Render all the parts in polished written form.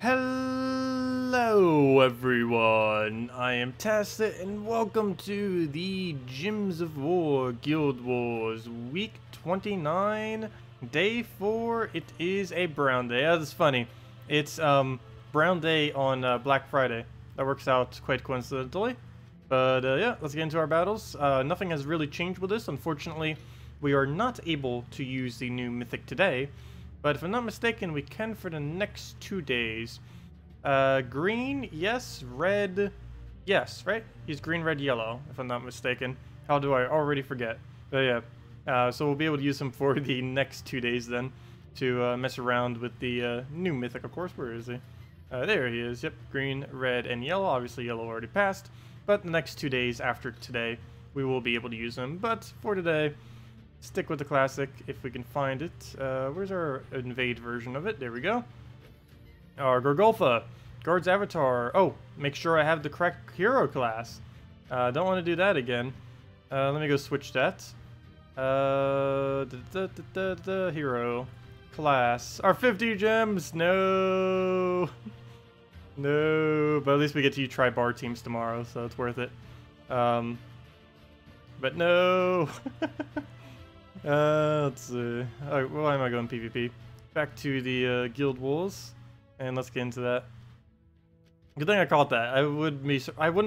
Hello everyone, I am Tacet and welcome to the Gyms of War Guild Wars week 29, day 4. It is a brown day. That's funny. It's brown day on Black Friday. That works out quite coincidentally. But yeah, let's get into our battles. Nothing has really changed with this. Unfortunately, we are not able to use the new mythic today. But if I'm not mistaken, we can for the next 2 days. Green, yes. Red, yes, right? He's green, red, yellow, if I'm not mistaken. How do I already forget? But yeah, so we'll be able to use him for the next 2 days then to mess around with the new mythic, of course. Where is he? There he is. Yep, green, red, and yellow. Obviously, yellow already passed. But the next 2 days after today, we will be able to use him. But for today, stick with the classic if we can find it. Where's our invade version of it? There we go. Our Gorgolfa. Gard's avatar. Oh, make sure I have the correct hero class. Don't want to do that again. Let me go switch that. Hero class. Our 50 gems. No. No. But at least we get to try bar teams tomorrow, so it's worth it. But no. Let's see. Alright, why am I going PvP? Back to the guild wars, and let's get into that. Good thing I caught that. I wouldn't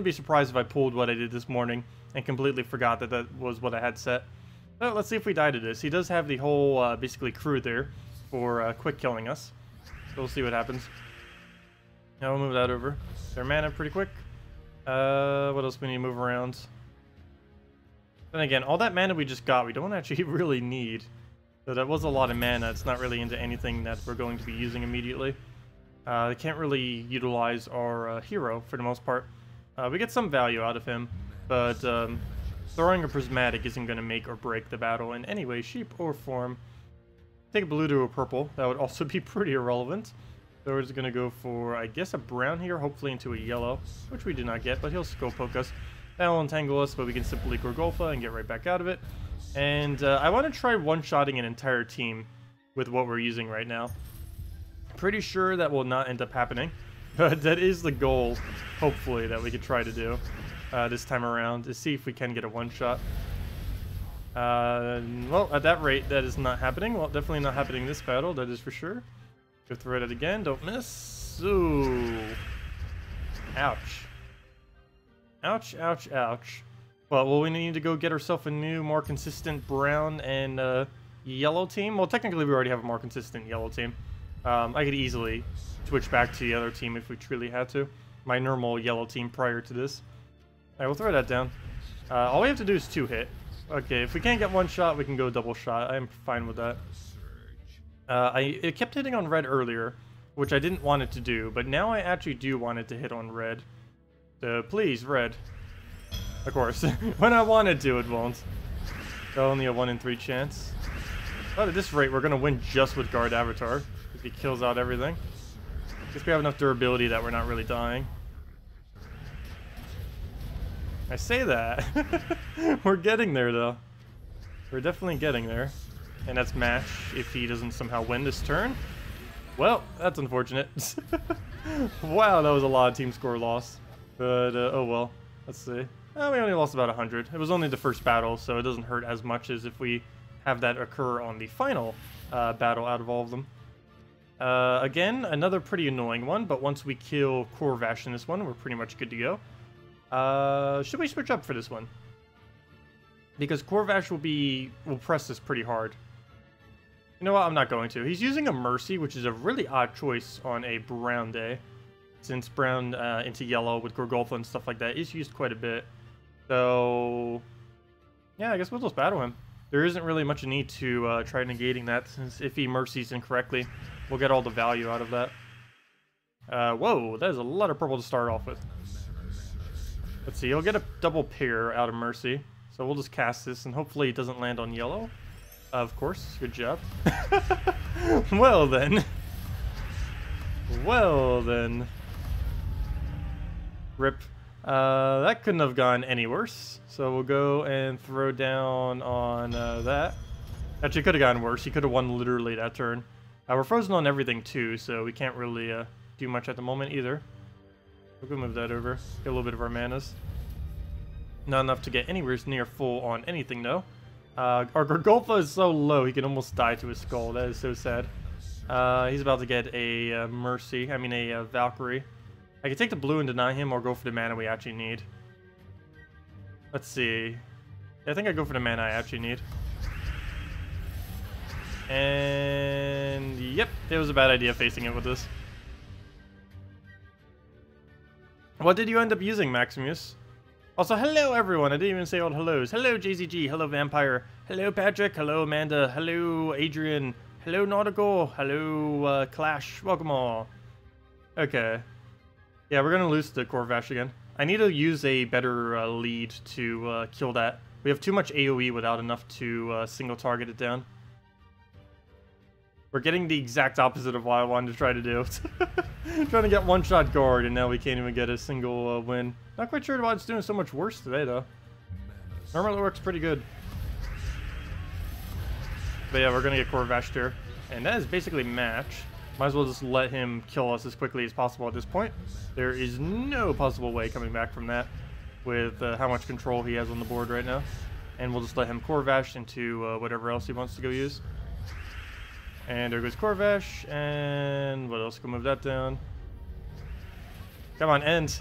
be surprised if I pulled what I did this morning and completely forgot that that was what I had set. But let's see if we die to this. He does have the whole basically crew there for quick killing us, so we'll see what happens. Now we'll move that over. Their mana pretty quick. What else we need to move around? Then again, all that mana we just got, we don't actually really need. So that was a lot of mana. It's not really into anything that we're going to be using immediately. They can't really utilize our hero for the most part. We get some value out of him, but throwing a prismatic isn't going to make or break the battle in any way, shape, or form. Take a blue to a purple. That would also be pretty irrelevant. So we're just going to go for, I guess, a brown here, hopefully into a yellow, which we do not get, but he'll skull poke us. That will entangle us, but we can simply Gorgolfa and get right back out of it. And I want to try one-shotting an entire team with what we're using right now. Pretty sure that will not end up happening, but that is the goal, hopefully, that we could try to do this time around, to see if we can get a one-shot. Well, at that rate, that is not happening. Well, definitely not happening in this battle, that is for sure. Go throw it again, don't miss. Ooh. Ouch. Ouch, ouch, ouch. Well, we need to go get ourselves a new, more consistent brown and yellow team. Well, technically, we already have a more consistent yellow team. I could easily switch back to the other team if we truly had to. My normal yellow team prior to this. Alright, we'll throw that down. All we have to do is 2-hit. Okay, if we can't get one shot, we can go double shot. I'm fine with that. It kept hitting on red earlier, which I didn't want it to do, but now I actually do want it to hit on red. So please, red. Of course. When I wanted to, it won't. So only a 1 in 3 chance. But at this rate, we're going to win just with Gard Avatar. If he kills out everything. Guess we have enough durability that we're not really dying. I say that. We're getting there, though. We're definitely getting there. And that's match if he doesn't somehow win this turn. Well, that's unfortunate. Wow, that was a lot of team score loss. But, oh well. Let's see. We only lost about 100. It was only the first battle, so it doesn't hurt as much as if we have that occur on the final battle out of all of them. Again, another pretty annoying one, but once we kill Corvash in this one, we're pretty much good to go. Should we switch up for this one? Because Corvash will press this pretty hard. You know what? I'm not going to. He's using a Mercy, which is a really odd choice on a brown day. Since brown into yellow with Gorgolfa and stuff like that is used quite a bit. So, yeah, I guess we'll just battle him. There isn't really much need to try negating that, since if he mercies incorrectly, we'll get all the value out of that. Whoa, that is a lot of purple to start off with. Let's see, he'll get a double pair out of Mercy. So we'll just cast this, and hopefully it doesn't land on yellow. Of course, good job. Well then. Well then. Rip. That couldn't have gone any worse. So we'll go and throw down on that. Actually, could have gone worse. He could have won literally that turn. We're frozen on everything too, so we can't really do much at the moment either. We can move that over. Get a little bit of our manas. Not enough to get anywhere near full on anything though. Our Gorgolfa is so low he can almost die to his skull. That is so sad. He's about to get a Mercy. I mean a Valkyrie. I can take the blue and deny him, or go for the mana we actually need. Let's see. I think I go for the mana I actually need. And yep, it was a bad idea facing it with this. What did you end up using, Maximuse? Also, hello everyone. I didn't even say all the hellos. Hello JZG. Hello Vampire. Hello Patrick. Hello Amanda. Hello Adrian. Hello Nautical. Hello Clash. Welcome all. Okay. Yeah, we're gonna lose the Corvash again. I need to use a better lead to kill that. We have too much AoE without enough to single target it down. We're getting the exact opposite of what I wanted to try to do. Trying to get one-shot Gard, and now we can't even get a single win. Not quite sure why it's doing so much worse today, though. Normally it works pretty good. But yeah, we're going to get Corvash here. And that is basically match. Might as well just let him kill us as quickly as possible at this point. There is no possible way coming back from that with how much control he has on the board right now. And we'll just let him Corvash into whatever else he wants to go use. And there goes Corvash, and what else? Can move that down. Come on, end.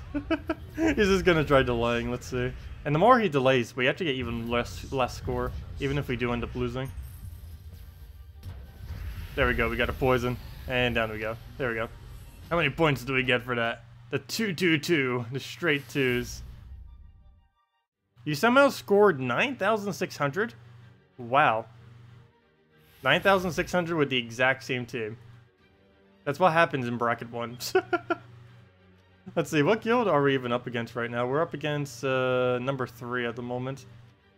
He's just gonna try delaying, let's see. And the more he delays, we actually get even less score, even if we do end up losing. There we go, we got a poison. And down we go. There we go. How many points do we get for that? The 2-2-2, the straight twos. You somehow scored 9,600? Wow. 9,600 with the exact same team. That's what happens in bracket 1. Let's see, what guild are we even up against right now? We're up against number 3 at the moment.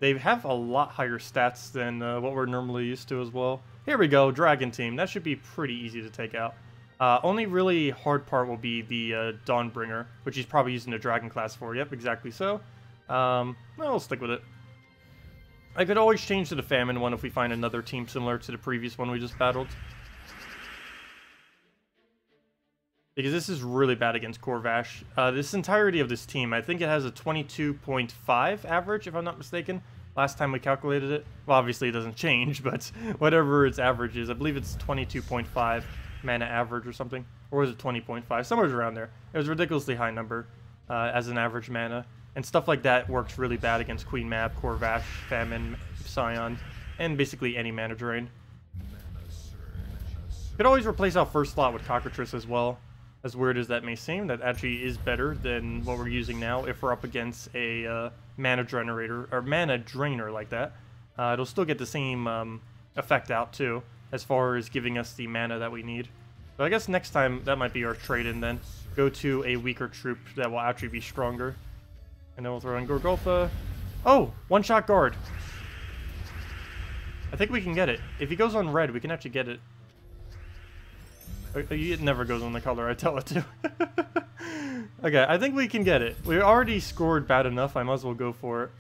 They have a lot higher stats than what we're normally used to as well. Here we go, Dragon Team. That should be pretty easy to take out. Only really hard part will be the Dawnbringer, which he's probably using the Dragon class for. Yep, exactly so. Well, we'll stick with it. I could always change to the Famine one if we find another team similar to the previous one we just battled. Because this is really bad against Corvash. This entirety of this team, I think it has a 22.5 average, if I'm not mistaken. Last time we calculated it. Well, obviously it doesn't change, but whatever its average is, I believe it's 22.5 mana average or something. Or was it 20.5? Somewhere around there. It was a ridiculously high number as an average mana. And stuff like that works really bad against Queen Mab, Corvash, Famine, Scion, and basically any mana drain. Could always replace our first slot with Cockatrice as well. As weird as that may seem, that actually is better than what we're using now if we're up against a mana generator, or mana drainer like that. It'll still get the same effect out too, as far as giving us the mana that we need. But I guess next time, that might be our trade-in then. Go to a weaker troop that will actually be stronger. And then we'll throw in Gorgolfa. Oh! One-shot Gard. I think we can get it. If he goes on red, we can actually get it. It never goes on the color I tell it to. Okay, I think we can get it. We already scored bad enough. I might as well go for it.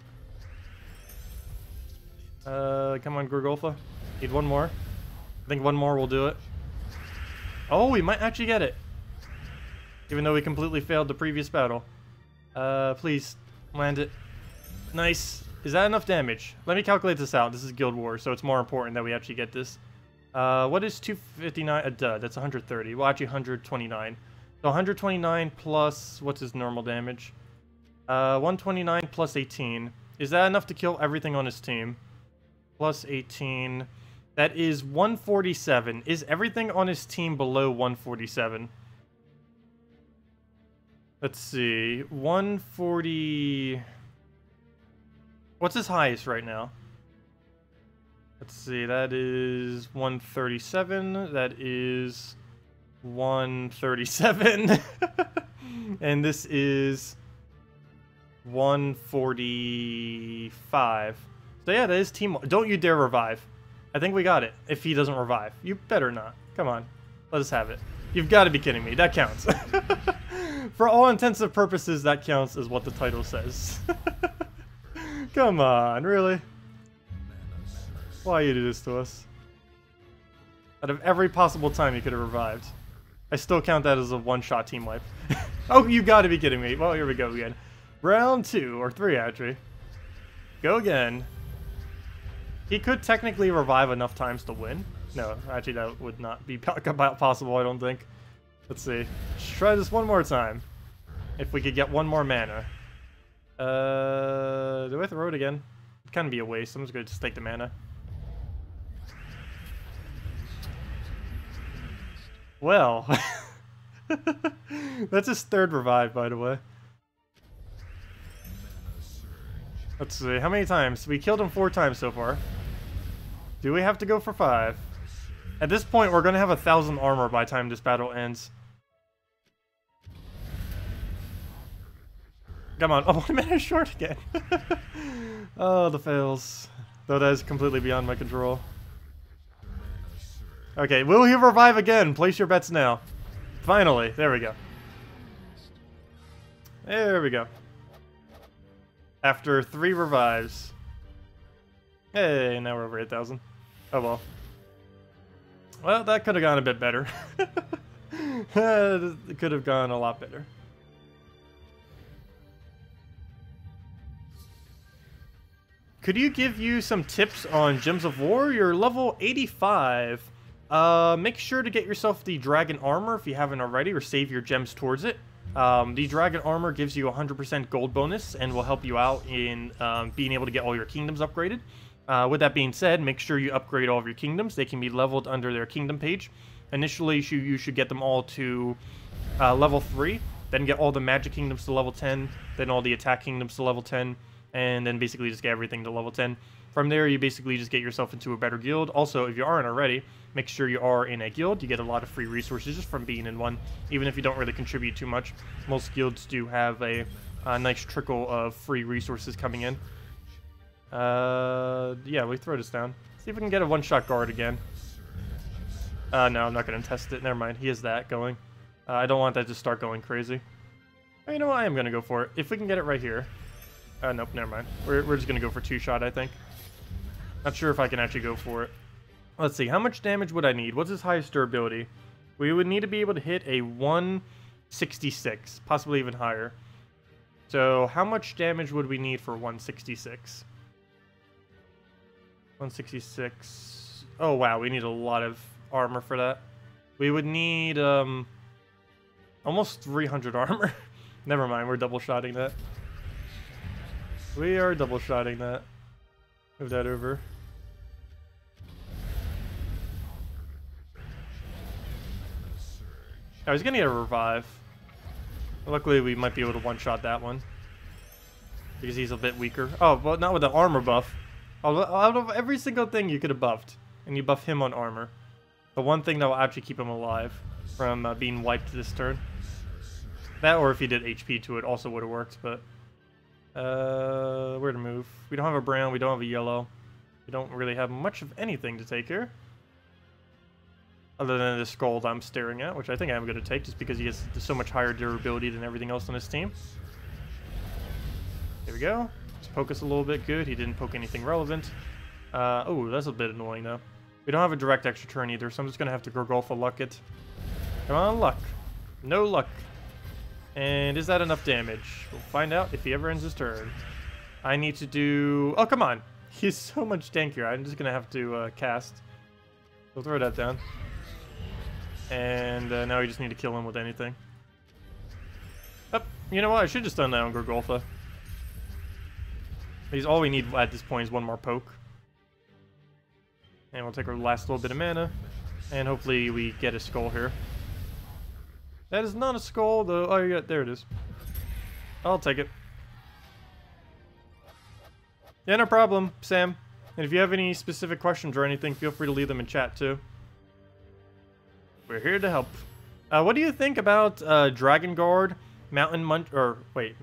Come on, Gorgolfa. Need one more. I think one more will do it. Oh, we might actually get it. Even though we completely failed the previous battle. Please, land it. Nice. Is that enough damage? Let me calculate this out. This is Guild Wars, so it's more important that we actually get this. What is 259? Duh, that's 130. Well, actually 129. So 129 plus, what's his normal damage? 129 plus 18. Is that enough to kill everything on his team? Plus 18. That is 147. Is everything on his team below 147? Let's see. 140... What's his highest right now? Let's see. That is 137. That is 137. And this is 145. So yeah, that is team... Don't you dare revive. I think we got it. If he doesn't revive. You better not. Come on. Let us have it. You've got to be kidding me. That counts. For all intensive purposes, that counts as what the title says. Come on, really? Why you do this to us? Out of every possible time you could have revived. I still count that as a one-shot team wipe. Oh, you gotta be kidding me. Well, here we go again. Round 2, or 3 actually. Go again. He could technically revive enough times to win. No, actually that would not be possible, I don't think. Let's see. Let's try this one more time. If we could get one more mana. Do I throw it again? It'd kind of be a waste. I'm just going to take the mana. Well. That's his 3rd revive, by the way. Let's see. How many times? We killed him 4 times so far. Do we have to go for 5? At this point, we're going to have 1,000 armor by the time this battle ends. Come on. Oh, 1 minute short again. Oh, the fails. Though that is completely beyond my control. Okay, will he revive again? Place your bets now. Finally. There we go. There we go. After 3 revives. Hey, now we're over 8,000. Oh well. Well, that could have gone a bit better. It could have gone a lot better. Could you give you some tips on Gems of War? You're level 85. Make sure to get yourself the Dragon Armor if you haven't already, or save your gems towards it. The Dragon Armor gives you 100% gold bonus and will help you out in being able to get all your kingdoms upgraded. With that being said, make sure you upgrade all of your kingdoms. They can be leveled under their kingdom page. Initially, you should get them all to level 3, then get all the magic kingdoms to level 10, then all the attack kingdoms to level 10, and then basically just get everything to level 10. From there, you basically just get yourself into a better guild. Also, if you aren't already, make sure you are in a guild. You get a lot of free resources just from being in one, even if you don't really contribute too much. Most guilds do have a nice trickle of free resources coming in. Yeah, we throw this down. See if we can get a one-shot guard again. No, I'm not going to test it. Never mind. He has that going. I don't want that to start going crazy. Oh, you know what? I am going to go for it. If we can get it right here. Nope, never mind. We're just going to go for 2-shot, I think. Not sure if I can actually go for it. Let's see. How much damage would I need? What's his highest durability? We would need to be able to hit a 166. Possibly even higher. So, how much damage would we need for 166? 166. Oh, wow. We need a lot of armor for that. We would need, almost 300 armor. Never mind. We're double-shotting that. We are double-shotting that. Move that over. I was gonna get a revive. Luckily, we might be able to one-shot that one. Because he's a bit weaker. Oh, well, not with the armor buff. Out of every single thing you could have buffed, and you buff him on armor. The one thing that will actually keep him alive from being wiped this turn. That, or if he did HP to it, also would have worked, but... where to move? We don't have a brown, we don't have a yellow. We don't really have much of anything to take here. Other than the skull that I'm staring at, which I think I'm going to take just because he has so much higher durability than everything else on his team. There we go. Let's poke us a little bit. Good. He didn't poke anything relevant. Oh, that's a bit annoying though. We don't have a direct extra turn either, so I'm just going to have to Gorgolfa luck it. Come on, luck. No luck. And is that enough damage? We'll find out if he ever ends his turn. I need to do... Oh, come on. He's so much tankier. I'm just going to have to cast. We'll throw that down. And now we just need to kill him with anything. Oh, you know what? I should have just done that on Gorgolfa. Because all we need at this point is one more poke. And we'll take our last little bit of mana. And hopefully we get a skull here. That is not a skull, though. Oh, yeah, there it is. I'll take it. Yeah, no problem, Sam. And if you have any specific questions or anything, feel free to leave them in chat, too. We're here to help. What do you think about Dragon Guard, Mountain Muncher? Wait.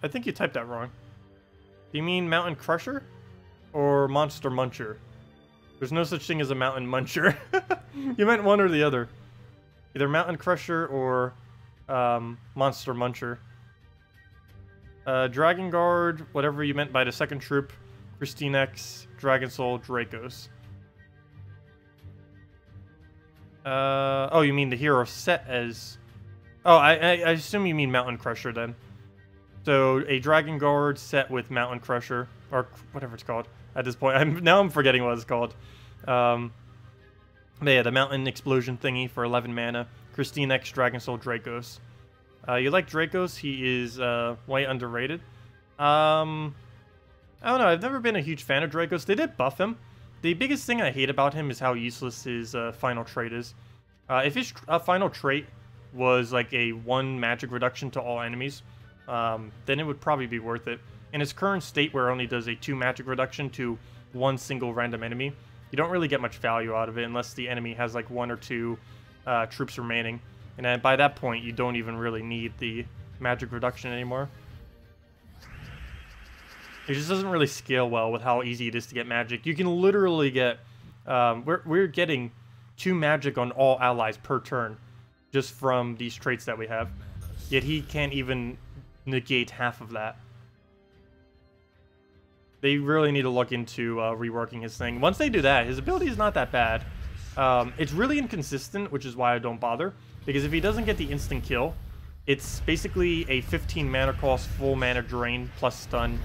I think you typed that wrong. Do you mean Mountain Crusher? Or Monster Muncher? There's no such thing as a Mountain Muncher. You meant one or the other. Either Mountain Crusher or Monster Muncher. Dragon Guard, whatever you meant by the second troop. Christine X, Dragon Soul, Dracos. Oh, you mean the hero set as... Oh, I assume you mean Mountain Crusher then. So, a Dragon Guard set with Mountain Crusher, or whatever it's called at this point. Now I'm forgetting what it's called. But yeah, the Mountain Explosion thingy for 11 mana. Christine X Dragon Soul Dracos. You like Dracos? He is way underrated. I don't know, I've never been a huge fan of Dracos. They did buff him. The biggest thing I hate about him is how useless his final trait is. If his final trait was like a 1 magic reduction to all enemies, then it would probably be worth it. In its current state, where it only does a 2 magic reduction to 1 single random enemy, you don't really get much value out of it unless the enemy has like 1 or 2 troops remaining. And then by that point, you don't even really need the magic reduction anymore. It just doesn't really scale well with how easy it is to get magic. You can literally get... we're getting 2 magic on all allies per turn just from these traits that we have. Yet he can't even negate half of that. They really need to look into reworking his thing. Once they do that, his ability is not that bad. It's really inconsistent, which is why I don't bother. Because if he doesn't get the instant kill, it's basically a 15 mana cost, full mana drain, plus stun,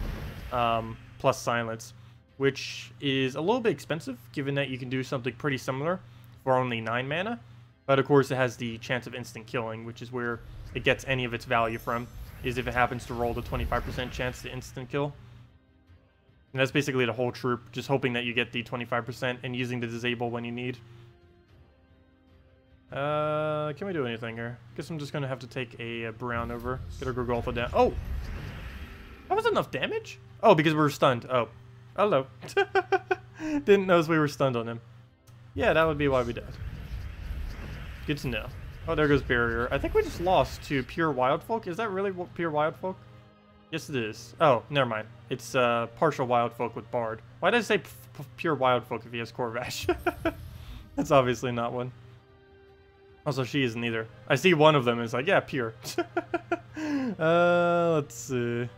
plus silence. Which is a little bit expensive, given that you can do something pretty similar for only 9 mana. But of course it has the chance of instant killing, which is where it gets any of its value from, is if it happens to roll the 25% chance to instant kill. And that's basically the whole troop, just hoping that you get the 25% and using the disable when you need. Can we do anything here? Guess I'm just gonna have to take a Brown over. Get our Golgotha down. Oh! That was enough damage? Oh, because we were stunned. Oh. Hello. Didn't notice we were stunned on him. Yeah, that would be why we died. Good to know. Oh, there goes Barrier. I think we just lost to Pure Wild Folk. Is that really Pure Wild Folk? Yes, it is. Oh, never mind. It's partial Wild Folk with Bard. Why did I say Pure Wild Folk if he has Corvash? That's obviously not one. Also, she isn't either. I see one of them is like, yeah, pure. Let's see.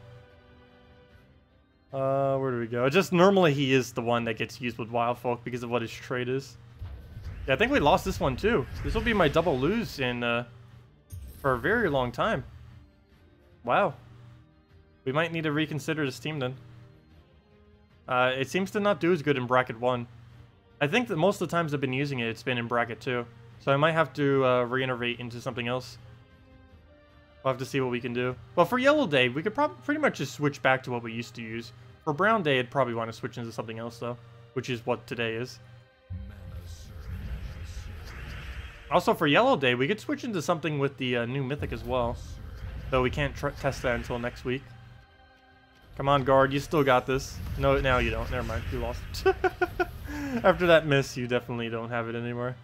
Where do we go? Just normally he is the one that gets used with Wild Folk because of what his trait is. Yeah, I think we lost this one too. This will be my double lose in for a very long time. Wow. We might need to reconsider this team then. It seems to not do as good in bracket 1. I think that most of the times I've been using it, it's been in bracket 2. So I might have to re-innovate into something else. We'll have to see what we can do. Well, for Yellow Day, we could pretty much just switch back to what we used to use. For Brown Day, I'd probably want to switch into something else, though. Which is what today is. Also, for Yellow Day, we could switch into something with the new Mythic as well. Though we can't test that until next week. Come on, Gard, you still got this. No, now you don't. Never mind, you lost. After that miss, you definitely don't have it anymore.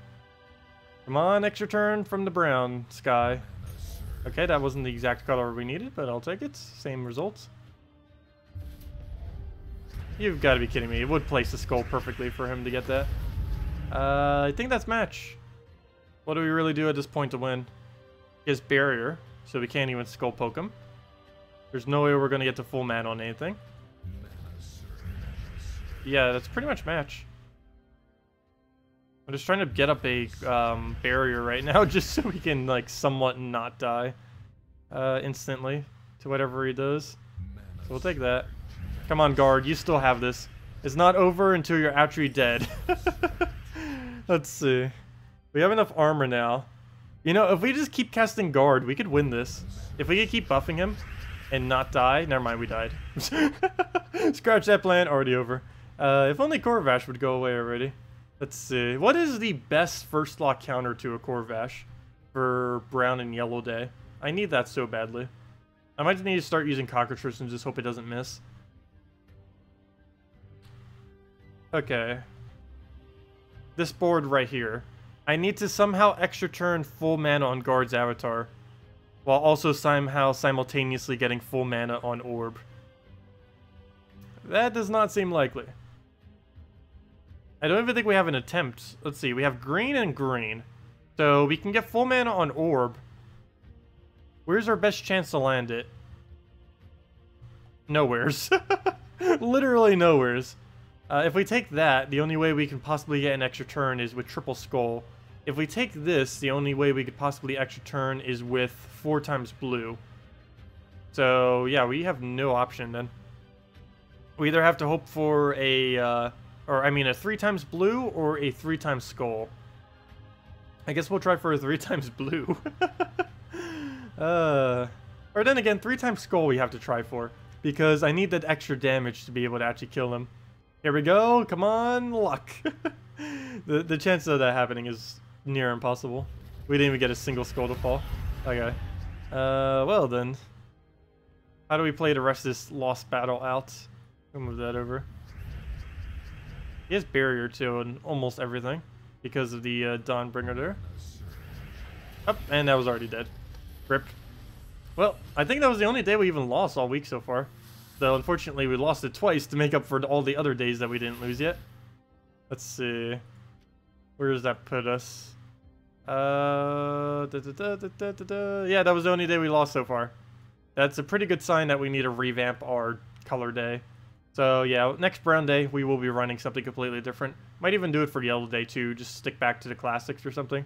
Come on, extra turn from the brown sky. Okay, that wasn't the exact color we needed, but I'll take it. Same results. You've got to be kidding me. It would place the skull perfectly for him to get that. I think that's match. What do we really do at this point to win? He has barrier, so we can't even skull poke him. There's no way we're going to get to full mana on anything. Yeah, that's pretty much match. I'm just trying to get up a barrier right now just so he can like somewhat not die instantly to whatever he does. So we'll take that. Come on, Gard, you still have this. It's not over until you're actually dead. Let's see. We have enough armor now. You know, if we just keep casting Gard, we could win this. If we could keep buffing him and not die. Never mind, we died. Scratch that plan, already over. If only Corvash would go away already. Let's see. What is the best first slot counter to a Corvash for Brown and Yellow Day? I need that so badly. I might need to start using Cockatrice and just hope it doesn't miss. Okay. This board right here. I need to somehow extra turn full mana on Guard's avatar, while also somehow simultaneously getting full mana on Orb. That does not seem likely. I don't even think we have an attempt. Let's see, we have green and green. So we can get full mana on Orb. Where's our best chance to land it? Nowheres. Literally nowheres. If we take that, the only way we can possibly get an extra turn is with triple skull. if we take this, the only way we could possibly extra turn is with 4 times blue. So, yeah, we have no option then. We either have to hope for a 3 times blue or a 3 times skull. I guess we'll try for a 3 times blue. Or then again, 3 times skull we have to try for. Because I need that extra damage to be able to actually kill him. Here we go, come on, luck. The chance of that happening is near impossible. We didn't even get a single skull to fall. Okay. Well then. How do we play the rest of this lost battle out? We'll move that over. He has barrier too and almost everything. Because of the Dawnbringer there. Up, and that was already dead. Rip. Well, I think that was the only day we even lost all week so far. Though, unfortunately, we lost it twice to make up for all the other days that we didn't lose yet. Let's see. Where does that put us? Yeah, that was the only day we lost so far. That's a pretty good sign that we need to revamp our color day. So, yeah, next brown day, we will be running something completely different. Might even do it for yellow day, too. Just stick back to the classics or something.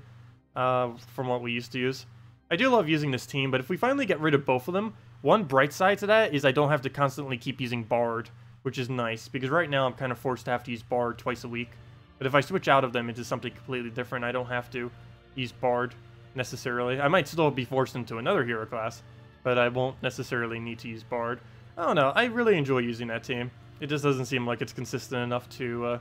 From what we used to use. I do love using this team, but if we finally get rid of both of them, one bright side to that is I don't have to constantly keep using Bard, which is nice, because right now I'm kind of forced to have to use Bard twice a week. But if I switch out of them into something completely different, I don't have to use Bard necessarily. I might still be forced into another hero class, but I won't necessarily need to use Bard. I don't know, I really enjoy using that team. It just doesn't seem like it's consistent enough to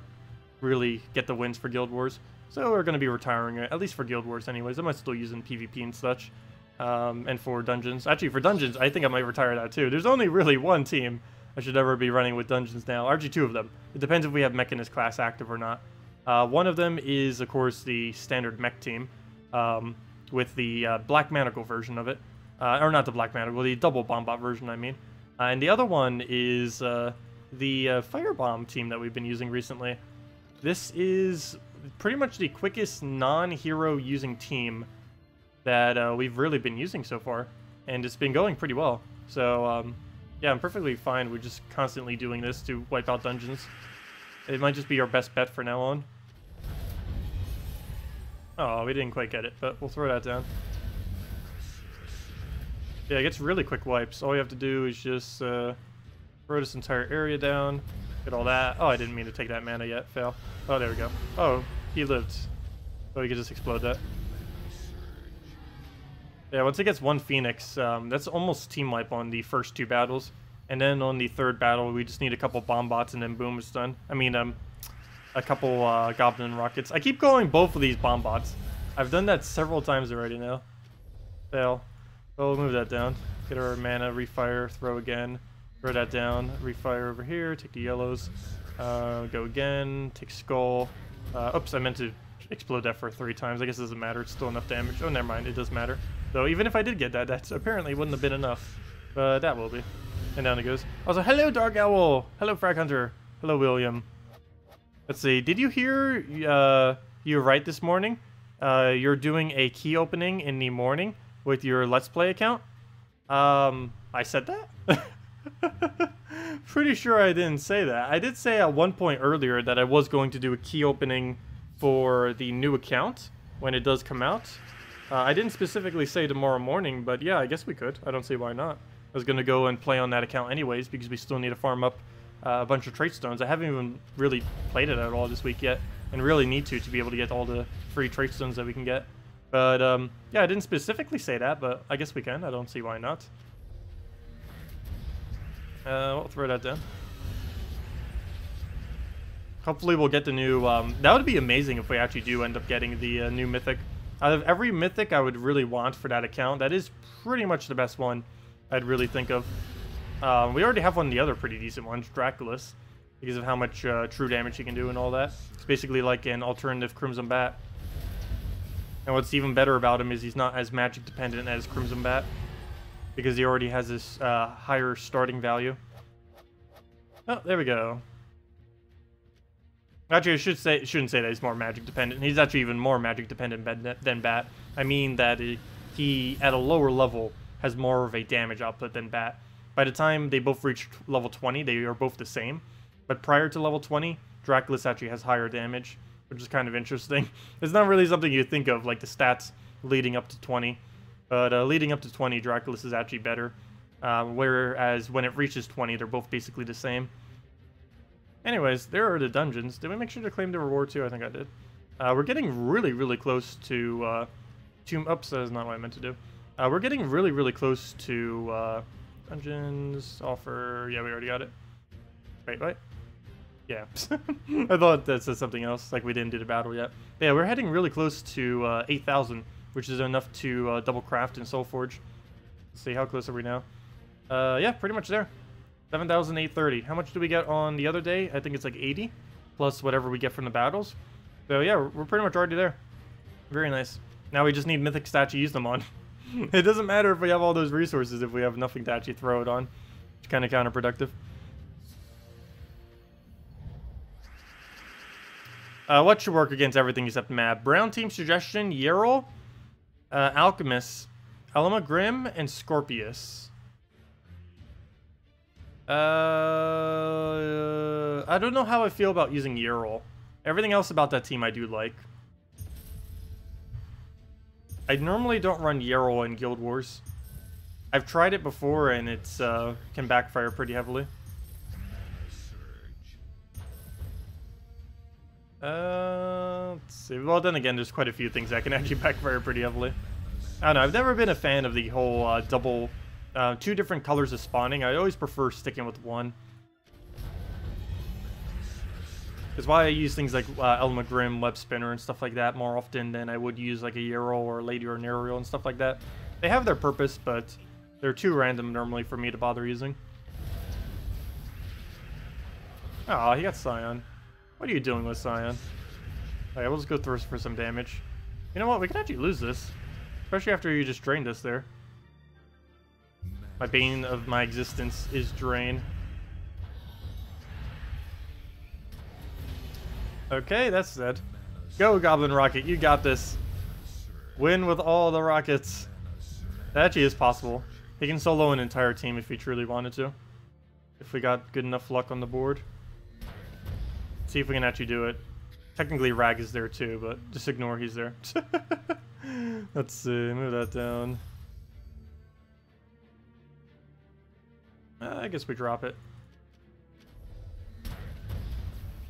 really get the wins for Guild Wars. So we're going to be retiring it, at least for Guild Wars anyways. I might still use it in PvP and such. And for Dungeons. Actually, for Dungeons, I think I might retire that too. There's only really one team I should ever be running with Dungeons now. Actually, 2 of them. It depends if we have Mechanist class active or not. One of them is, of course, the standard mech team. With the Black Manacle version of it. Or not the Black Manacle, the double Bombot version, I mean. And the other one is the Firebomb team that we've been using recently. This is pretty much the quickest non-hero using team that we've really been using so far, and it's been going pretty well. So yeah, I'm perfectly fine with just constantly doing this to wipe out dungeons. It might just be our best bet for now on. Oh, we didn't quite get it, but we'll throw that down. Yeah, it gets really quick wipes. All we have to do is just throw this entire area down. Get all that. Oh, I didn't mean to take that mana yet. Fail. Oh, there we go. Oh, he lived. Oh, we could just explode that. Yeah, once it gets 1 Phoenix, that's almost team wipe on the first 2 battles. And then on the 3rd battle, we just need a couple bomb bots and then boom, it's done. I mean, a couple Goblin Rockets. I keep going both of these bomb bots. I've done that several times already now. Fail. Oh, we'll move that down. Get our mana, refire, throw again. Throw that down, refire over here, take the yellows. Go again, take skull. Oops, I meant to explode that for 3 times. I guess it doesn't matter, it's still enough damage. Oh, never mind, it does matter. Though, even if I did get that, that apparently wouldn't have been enough. But that will be. And down it goes. Also, hello, Dark Owl! Hello, Frag Hunter! Hello, William. Let's see, did you hear you right this morning? You're doing a key opening in the morning with your Let's Play account? I said that? Pretty sure I didn't say that. I did say at one point earlier that I was going to do a key opening for the new account when it does come out. I didn't specifically say tomorrow morning, but yeah, I guess we could. I don't see why not. I was going to go and play on that account anyways because we still need to farm up a bunch of trait stones. I haven't even really played it at all this week yet and really need to be able to get all the free trait stones that we can get. But yeah, I didn't specifically say that, but I guess we can. I don't see why not. We'll throw that down. Hopefully we'll get the new... that would be amazing if we actually do end up getting the new mythic. Out of every mythic I would really want for that account, that is pretty much the best one I'd really think of. We already have one of the other pretty decent ones, Draculus, because of how much true damage he can do and all that. It's basically like an alternative Crimson Bat. And what's even better about him is he's not as magic dependent as Crimson Bat, because he already has this higher starting value. Oh, there we go. Actually, I shouldn't say that he's more magic dependent. He's actually even more magic dependent than Bat. I mean that he, at a lower level, has more of a damage output than Bat. By the time they both reach level 20, they are both the same. But prior to level 20, Draculus actually has higher damage, which is kind of interesting. It's not really something you think of, like the stats leading up to 20. But leading up to 20, Draculus is actually better. Whereas when it reaches 20, they're both basically the same. Anyways, there are the dungeons. Did we make sure to claim the reward too? I think I did. We're getting really, really close to... oops, that is not what I meant to do. We're getting really, really close to... dungeons, offer... Yeah, we already got it. Wait, what? Yeah. I thought that said something else, like we didn't do the battle yet. But yeah, we're heading really close to 8,000, which is enough to double craft in Soulforge. Let's see, how close are we now? Yeah, pretty much there. 7,830. How much do we get on the other day? I think it's like 80, plus whatever we get from the battles. So yeah, we're pretty much already there. Very nice. Now we just need mythic stats to use them on. It doesn't matter if we have all those resources if we have nothing to actually throw it on. It's kind of counterproductive. What should work against everything except map? Brown team suggestion, Yerl, Alchemist, Elma Grim, and Scorpius. I don't know how I feel about using Yerl. Everything else about that team I do like. I normally don't run Yerl in Guild Wars. I've tried it before and it's can backfire pretty heavily. Let's see. Well, then again, there's quite a few things that can actually backfire pretty heavily. I don't know. I've never been a fan of the whole double, two different colors of spawning. I always prefer sticking with one. That's why I use things like Elma Grim, Web Spinner, and stuff like that more often than I would use like a Yerl or a Lady or an Ariel and stuff like that. They have their purpose, but they're too random normally for me to bother using. Oh, he got Scion. What are you doing with Scion? Alright, we'll just go through for some damage. You know what? We can actually lose this. Especially after you just drained us there. My bane of my existence is drain. Okay, that's dead. Go, Goblin Rocket. You got this. Win with all the rockets. That actually is possible. He can solo an entire team if he truly wanted to. If we got good enough luck on the board. See if we can actually do it. Technically Rag is there too, but just ignore he's there. Let's see, move that down. I guess we drop it.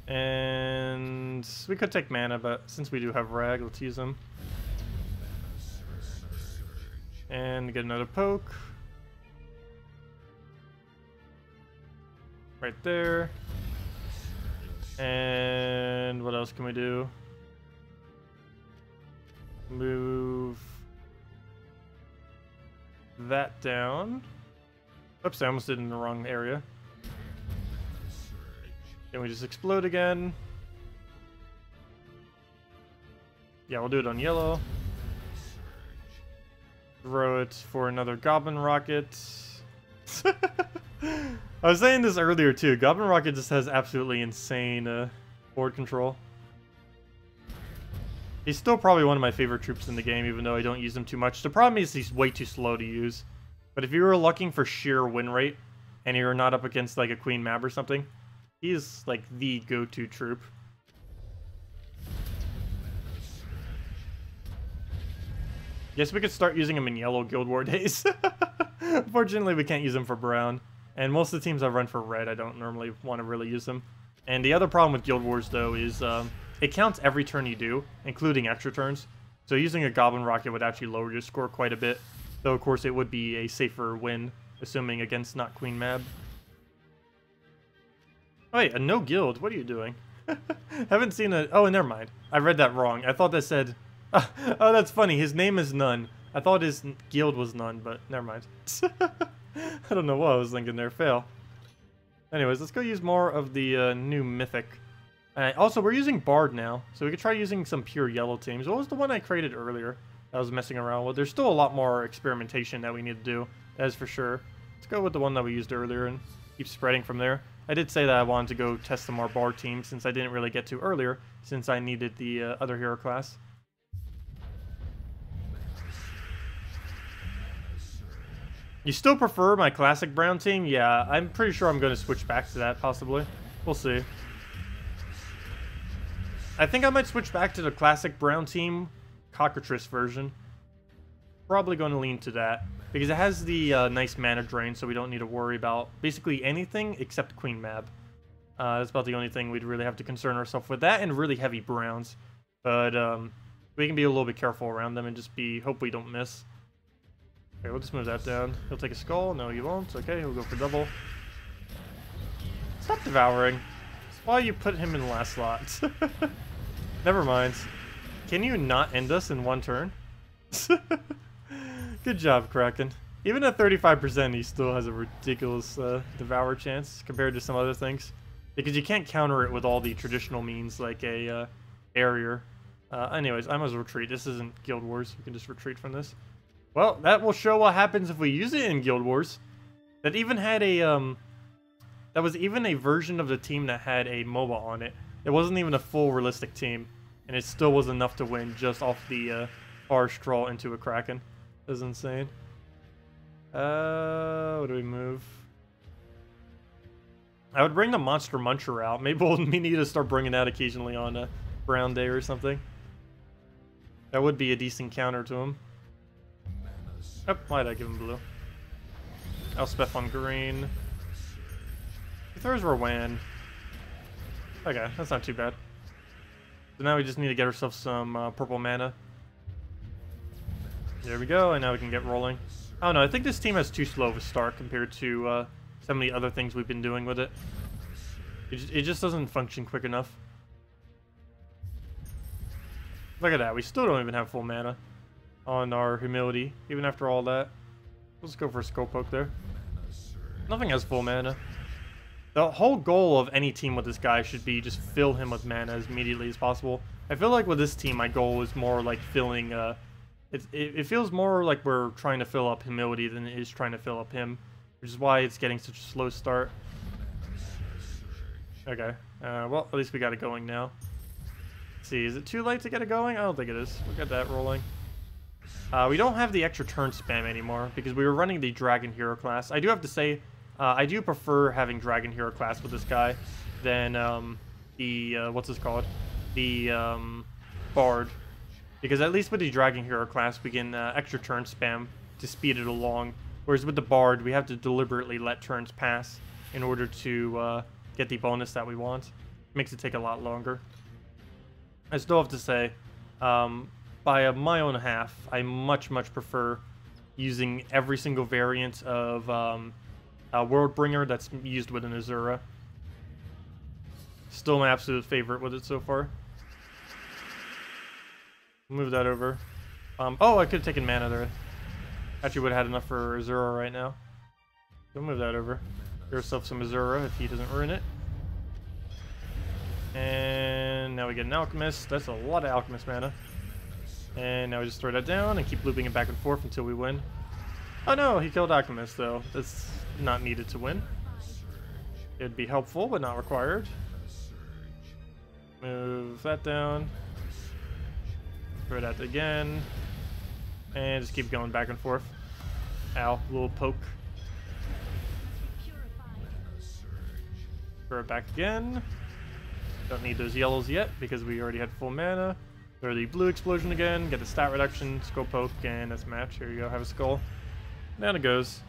And we could take mana, but since we do have Rag, let's use them. And get another poke. Right there. And what else can we do? Move that down. Oops, I almost did it in the wrong area. Then we just explode again. Yeah, we'll do it on yellow. Throw it for another Goblin Rocket. I was saying this earlier too. Goblin Rocket just has absolutely insane board control. He's still probably one of my favorite troops in the game, even though I don't use him too much. The problem is he's way too slow to use. But if you were looking for sheer win rate, and you're not up against like a Queen Mab or something, he's like the go-to troop. Guess we could start using him in yellow Guild War days. Unfortunately, we can't use him for brown. And most of the teams I run for red, I don't normally want to really use them. And the other problem with Guild Wars, though, is it counts every turn you do, including extra turns. So using a Goblin Rocket would actually lower your score quite a bit. Though, of course, it would be a safer win, assuming against not Queen Mab. Oh, wait, a no guild? What are you doing? Haven't seen a... Oh, never mind. I read that wrong. I thought that said... Oh, that's funny. His name is None. I thought his guild was None, but never mind. I don't know what I was thinking there. Fail. Anyways, let's go use more of the new Mythic. Also, we're using Bard now, so we could try using some pure yellow teams. What was the one I created earlier I was messing around with? There's still a lot more experimentation that we need to do, that is for sure. Let's go with the one that we used earlier and keep spreading from there. I did say that I wanted to go test some more Bard teams, since I didn't really get to earlier, since I needed the other hero class. You still prefer my classic brown team? Yeah, I'm pretty sure I'm going to switch back to that, possibly. We'll see. I think I might switch back to the classic brown team cockatrice version. Probably going to lean to that because it has the nice mana drain, so we don't need to worry about basically anything except Queen Mab. That's about the only thing we'd really have to concern ourselves with. That and really heavy browns. But we can be a little bit careful around them and just hope we don't miss. Okay, we'll just move that down. He'll take a skull. No, he won't. Okay, he'll go for double. Stop devouring. That's why you put him in the last slot. Never mind. Can you not end us in one turn? Good job, Kraken. Even at 35%, he still has a ridiculous devour chance compared to some other things. Because you can't counter it with all the traditional means like a barrier. Anyways, I must retreat. This isn't Guild Wars. We can just retreat from this. Well, that will show what happens if we use it in Guild Wars. That even had a that was even a version of the team that had a MOBA on it. It wasn't even a full realistic team, and it still was enough to win just off the far straw into a Kraken. That's insane. What do we move? I would bring the Monster Muncher out. Maybe we need to start bringing that occasionally on a Brown Day or something. That would be a decent counter to him. Oh, why did I give him blue? Elspeth on green. He throws Rowan. Okay, that's not too bad. So now we just need to get ourselves some purple mana. There we go, and now we can get rolling. I don't know, I think this team has too slow of a start compared to some of the other things we've been doing with it. It just doesn't function quick enough. Look at that, we still don't even have full mana on our humility, even after all that. Let's go for a skull poke there. Nothing has full mana. The whole goal of any team with this guy should be just fill him with mana as immediately as possible. I feel like with this team, my goal is more like filling... It feels more like we're trying to fill up humility than it is trying to fill up him, which is why it's getting such a slow start. Okay, well, at least we got it going now. Let's see, is it too late to get it going? I don't think it is. We'll get that rolling. We don't have the extra turn spam anymore because we were running the Dragon Hero class. I do have to say, I do prefer having Dragon Hero class with this guy than the, what's this called? The Bard. Because at least with the Dragon Hero class, we can extra turn spam to speed it along. Whereas with the Bard, we have to deliberately let turns pass in order to get the bonus that we want. Makes it take a lot longer. I still have to say, by a mile and a half, I much prefer using every single variant of Worldbringer that's used with an Azura. Still my absolute favorite with it so far. Move that over. Oh, I could have taken mana there. Actually would have had enough for Azura right now. We'll move that over. Get yourself some Azura if he doesn't ruin it. And now we get an Alchemist. That's a lot of Alchemist mana. And now we just throw that down and keep looping it back and forth until we win. Oh no, he killed Alchemist though. That's not needed to win. It'd be helpful, but not required. Move that down. Throw that again. And just keep going back and forth. Ow, little poke. Throw it back again. Don't need those yellows yet because we already had full mana. Throw the blue explosion again, get the stat reduction, skull poke, and that's match. Here you go, have a skull. Down it goes.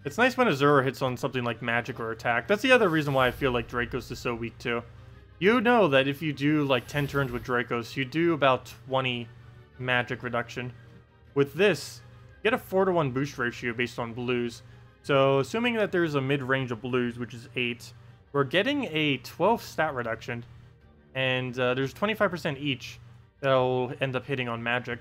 It's nice when Azura hits on something like magic or attack. That's the other reason why I feel like Dracos is so weak too. You know that if you do like 10 turns with Dracos, you do about 20 magic reduction. With this, you get a 4-to-1 boost ratio based on blues. So assuming that there's a mid-range of blues, which is 8, we're getting a 12 stat reduction. And there's 25% each that'll end up hitting on magic.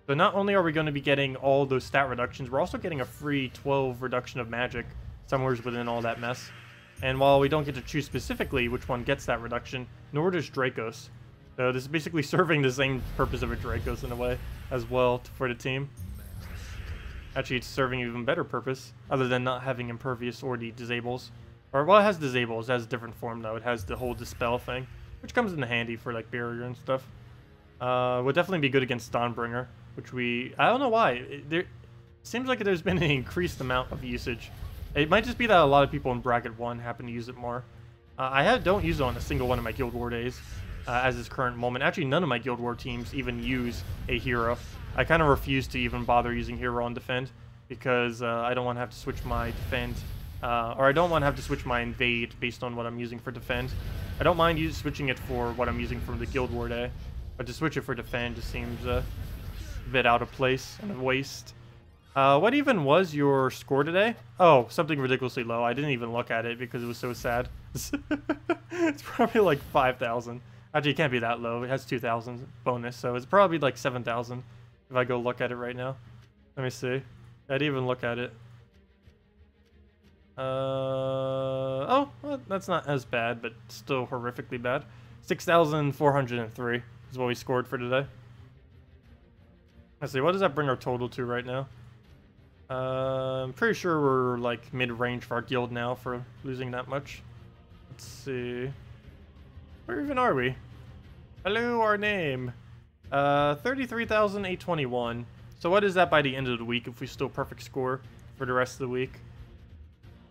So not only are we going to be getting all those stat reductions, we're also getting a free 12 reduction of magic somewhere within all that mess. And while we don't get to choose specifically which one gets that reduction, nor does Dracos. So this is basically serving the same purpose of a Dracos in a way as well for the team. Actually, it's serving an even better purpose, other than not having Impervious or the Disables. Or, well, it has Disables, it has a different form though. It has the whole Dispel thing, which comes in handy for like Barrier and stuff. Would definitely be good against Dawnbringer, which I don't know why. It seems like there's been an increased amount of usage. It might just be that a lot of people in Bracket 1 happen to use it more. don't use it on a single one of my Guild War days as this current moment. Actually, none of my Guild War teams even use a hero. I kind of refuse to even bother using hero on defend because I don't want to have to switch my defend, or I don't want to have to switch my invade based on what I'm using for defend. I don't mind switching it for what I'm using from the Guild War day, but to switch it for defend just seems a bit out of place and a waste. What even was your score today? Oh, something ridiculously low. I didn't even look at it because it was so sad. It's probably like 5,000. Actually, it can't be that low. It has 2,000 bonus, so it's probably like 7,000 if I go look at it right now. Let me see. I didn't even look at it. Oh, well, that's not as bad, but still horrifically bad. 6,403 is what we scored for today. Let's see, what does that bring our total to right now? I'm pretty sure we're like mid-range for our guild now for losing that much. Let's see. Where even are we? Hello, our name. 33,821. So what is that by the end of the week if we still perfect score for the rest of the week?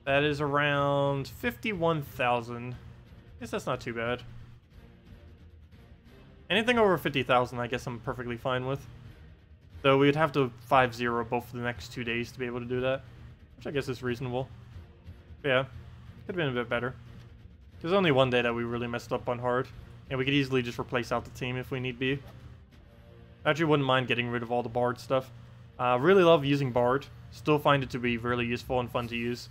That is around 51,000. Guess that's not too bad. Anything over 50,000 I guess I'm perfectly fine with. Though we'd have to 5-0 both for the next 2 days to be able to do that. Which I guess is reasonable. But yeah, could have been a bit better. There's only one day that we really messed up on hard. And we could easily just replace out the team if we need be. I actually wouldn't mind getting rid of all the Bard stuff. Really love using Bard. Still find it to be really useful and fun to use.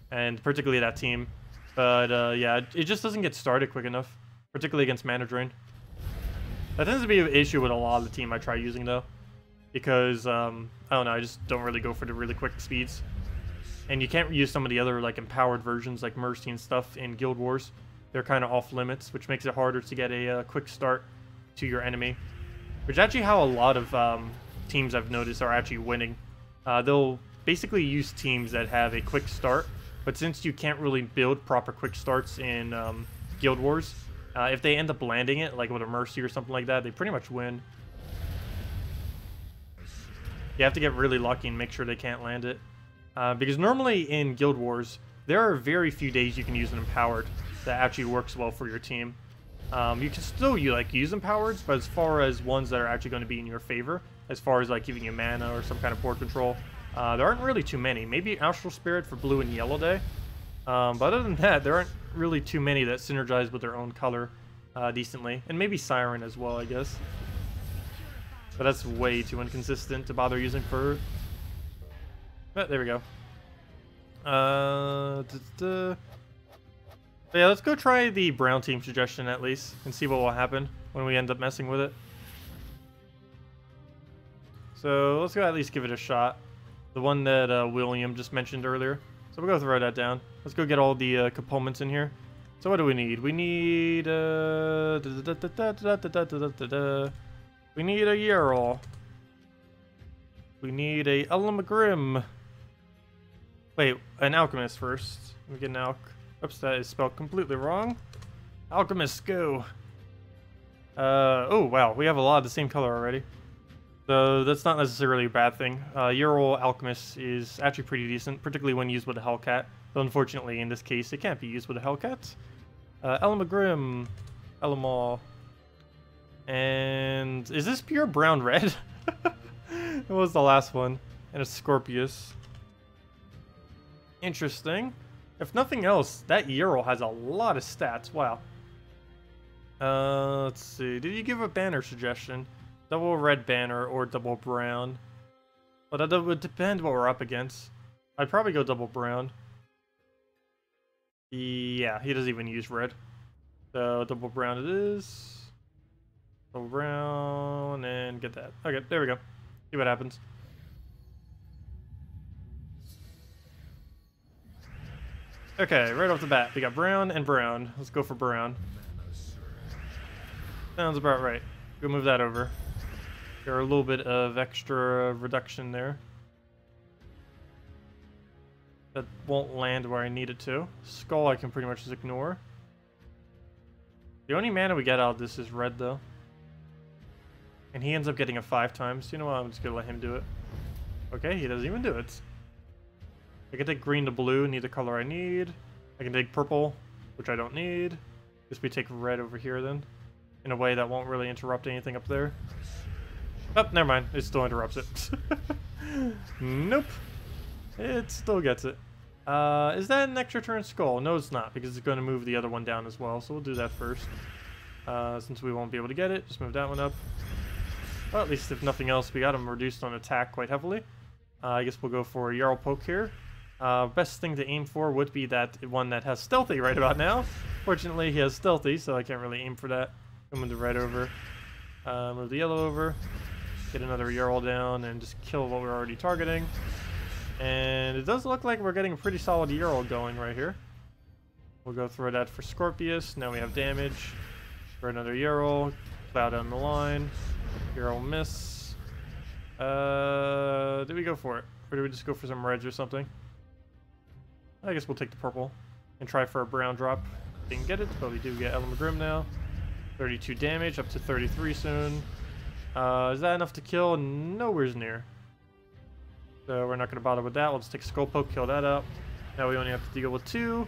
And particularly that team. But yeah, it just doesn't get started quick enough. Particularly against Mana Drain. That tends to be an issue with a lot of the team I try using though. Because, I don't know, I just don't really go for the really quick speeds. And you can't use some of the other, like, empowered versions, like Mercy and stuff, in Guild Wars. They're kind of off limits, which makes it harder to get a quick start to your enemy. Which is actually how a lot of teams I've noticed are actually winning. They'll basically use teams that have a quick start, but since you can't really build proper quick starts in Guild Wars, if they end up landing it, like with a Mercy or something like that, they pretty much win. You have to get really lucky and make sure they can't land it. Because normally in Guild Wars, there are very few days you can use an Empowered that actually works well for your team. You can still use Empowereds, but as far as ones that are actually going to be in your favor, as far as like giving you mana or some kind of board control, there aren't really too many. Maybe Astral Spirit for Blue and Yellow Day. But other than that, there aren't really too many that synergize with their own color decently. And maybe Siren as well, I guess. But that's way too inconsistent to bother using for... But there we go. But yeah, let's go try the brown team suggestion at least and see what will happen when we end up messing with it. So let's go at least give it a shot. The one that William just mentioned earlier. So we'll go throw that down. Let's go get all the components in here. So what do we need? We need we need a Yarl. We need a Elamagrim. Wait, an Alchemist first. Let me get an Alch. Oops, that is spelled completely wrong. Alchemist, go. Oh, wow. We have a lot of the same color already. So that's not necessarily a bad thing. Yarl Alchemist is actually pretty decent, particularly when used with a Hellcat. Though unfortunately, in this case, it can't be used with a Hellcat. Elamagrim. Elamaw. And is this pure brown red? What was the last one? And a Scorpius. Interesting. If nothing else, that Yarl has a lot of stats. Wow. Let's see. Did you give a banner suggestion? Double red banner or double brown? Well, that would depend what we're up against. I'd probably go double brown. Yeah, he doesn't even use red. So double brown it is. Double brown and get that. Okay, there we go. See what happens. Okay, right off the bat, we got brown and brown. Let's go for brown. Sounds about right. Go move that over. Got a little bit of extra reduction there. That won't land where I need it to. Skull I can pretty much just ignore. The only mana we get out of this is red though. And he ends up getting it 5 times. You know what? I'm just gonna let him do it. Okay, he doesn't even do it. I can take green to blue, need the color I need. I can take purple. which I don't need. Guess we take red over here then, in a way that won't really interrupt anything up there. Oh, never mind. It still interrupts it. Nope. It still gets it. Is that an extra turn skull? No, it's not, because it's going to move the other one down as well. So we'll do that first. Since we won't be able to get it, just move that one up. Well, at least if nothing else, we got him reduced on attack quite heavily. I guess we'll go for a Jarl Poke here. Best thing to aim for would be that one that has stealthy right about now. Fortunately, he has stealthy, so I can't really aim for that. Move the red over. Move the yellow over. Get another Jarl down and just kill what we're already targeting. And it does look like we're getting a pretty solid Jarl going right here. We'll go through that for Scorpius. Now we have damage. For another Jarl. Plow down the line. Jarl miss. Did we go for it? Or did we just go for some reds or something? I guess we'll take the purple and try for a brown drop. Didn't get it, but we do get Element Grim now. 32 damage, up to 33 soon. Is that enough to kill? Nowhere's near. So we're not going to bother with that. We'll just take a Skull Poke, kill that up. Now we only have to deal with 2.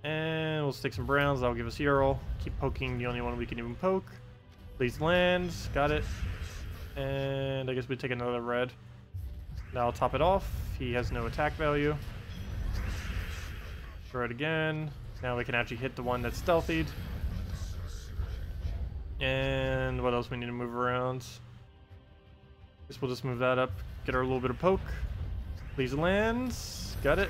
And we'll stick some browns. That'll give us Jarl. Keep poking the only one we can even poke. Please land. Got it. And I guess we take another red. Now I'll top it off. He has no attack value. Throw it again. Now we can actually hit the one that's stealthied. And what else we need to move around? Guess we'll just move that up. Get her a little bit of poke. Please land. Got it.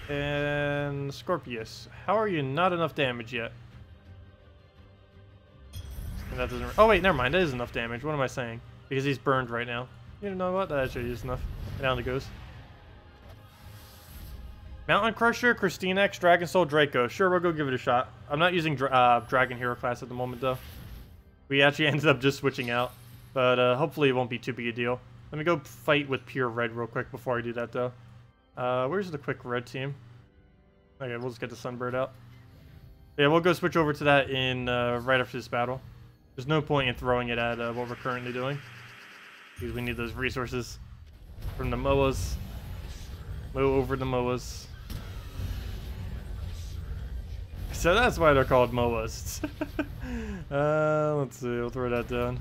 And Scorpius. How are you not enough damage yet? And that doesn't... Oh wait, never mind. That is enough damage. What am I saying? Because he's burned right now. You know what? That actually is enough. Down it goes. Mountain Crusher, KrissTigger, Dragon Soul, Draco. Sure, we'll go give it a shot. I'm not using Dragon Hero class at the moment, though. We actually ended up just switching out. But hopefully it won't be too big a deal. Let me go fight with pure red real quick before I do that, though. Where's the quick red team? Okay, we'll just get the Sunbird out. Yeah, we'll go switch over to that in right after this battle. There's no point in throwing it at what we're currently doing. Because we need those resources from the MOAs. Mow over the MOAs. So that's why they're called MOAs. Let's see, we'll throw that down.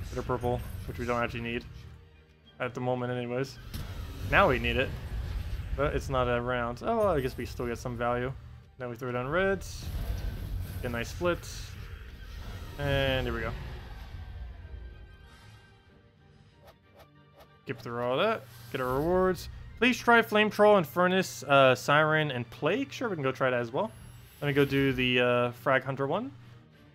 Get a purple, which we don't actually need. At the moment anyways. Now we need it. But it's not around. Oh, well, I guess we still get some value. Now we throw down reds. Get a nice split. And here we go. Skip through all that. Get our rewards. Please try Flame Troll and Furnace, Siren, and Plague. Sure, we can go try that as well. Let me go do the Frag Hunter one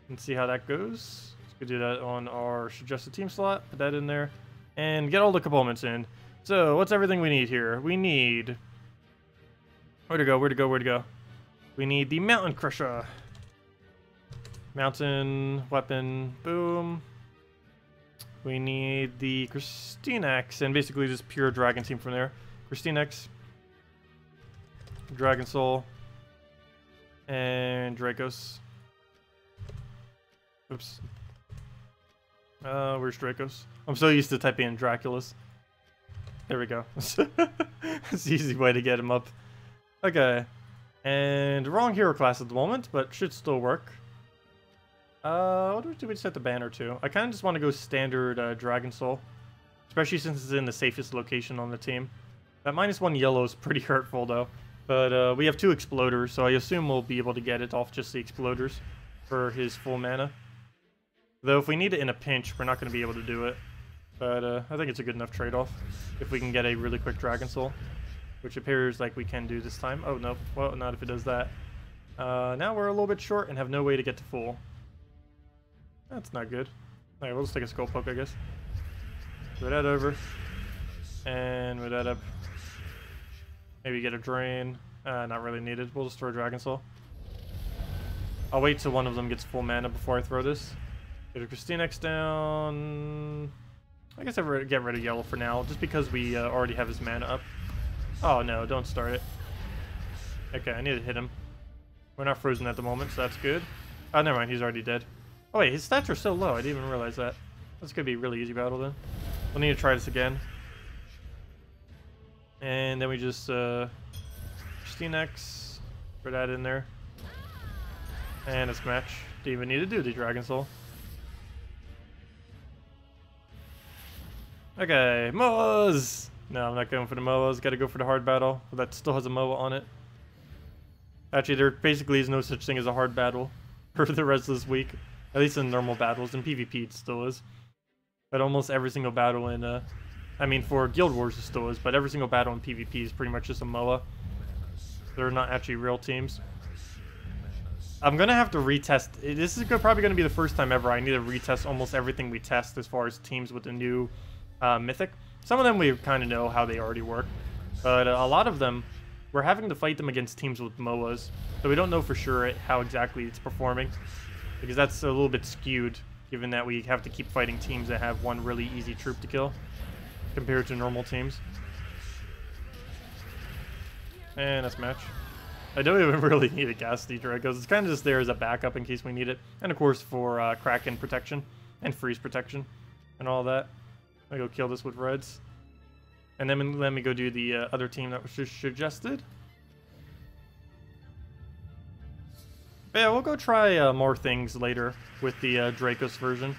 and see how that goes. Let's go do that on our suggested team slot. Put that in there. And get all the components in. So, what's everything we need here? We need... Where to go? Where to go? Where to go? We need the Mountain Crusher. Mountain, weapon, boom. We need the KrissTigger, and basically just pure dragon team from there. KrissTigger, Dragon Soul, and Dracos. Oops. Where's Dracos? I'm so used to typing in Draculas. There we go. That's the easy way to get him up. Okay. And wrong hero class at the moment, but should still work. What do we set the banner to? I kind of just want to go standard Dragon Soul. Especially since it's in the safest location on the team. That -1 yellow is pretty hurtful though. But we have 2 exploders, so I assume we'll be able to get it off just the exploders for his full mana. Though if we need it in a pinch, we're not going to be able to do it. But I think it's a good enough trade-off if we can get a really quick Dragon Soul. Which appears like we can do this time. Oh, no. Well, not if it does that. Now we're a little bit short and have no way to get to full. That's not good. Alright, we'll just take a Skull Poke, I guess. Throw that over. And move that up. Maybe get a Drain. Not really needed. We'll just throw Dragon Soul. I'll wait till one of them gets full mana before I throw this. Get a KrissTigger down. I guess I'll get rid of yellow for now, just because we already have his mana up. Oh no, don't start it. Okay, I need to hit him. We're not frozen at the moment, so that's good. Oh, never mind, he's already dead. Oh wait, his stats are so low, I didn't even realize that. That's gonna be a really easy battle then. We'll need to try this again. And then we just KrissTigger, For that in there. And a smash. Didn't even need to do the Dragon Soul. Okay, MOAs! No, I'm not going for the MOAs. Gotta go for the hard battle. That still has a MOA on it. Actually, there basically is no such thing as a hard battle for the rest of this week. At least in normal battles. In PvP it still is. But almost every single battle in, I mean for Guild Wars it still is, but every single battle in PvP is pretty much just a MOA. They're not actually real teams. I'm gonna have to retest. This is probably gonna be the first time ever I need to retest almost everything we test as far as teams with the new Mythic. Some of them we kind of know how they already work, but a lot of them we're having to fight them against teams with MOAs, so we don't know for sure how exactly it's performing, because that's a little bit skewed given that we have to keep fighting teams that have one really easy troop to kill compared to normal teams. And that's match. I don't even really need a gas teacher because it's kind of just there as a backup in case we need it, and of course for Kraken protection and freeze protection and all that. I'm gonna go kill this with reds, and then let me go do the other team that was just suggested. But yeah, we'll go try more things later with the Dracos version.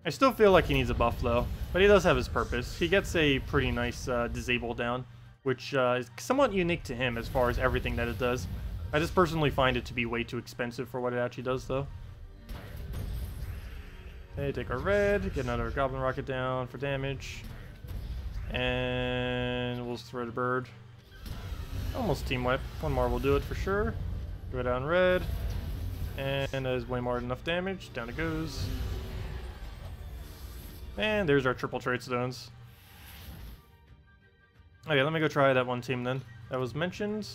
I still feel like he needs a buff though, but he does have his purpose. He gets a pretty nice disable down, which is somewhat unique to him as far as everything that it does. I just personally find it to be way too expensive for what it actually does though. Okay, take our red, get another Goblin Rocket down for damage. And we'll throw the bird. Almost team wipe. One more will do it for sure. Go down red. And that is way more than enough damage. Down it goes. And there's our triple trade stones. Okay, let me go try that one team then. That was mentioned.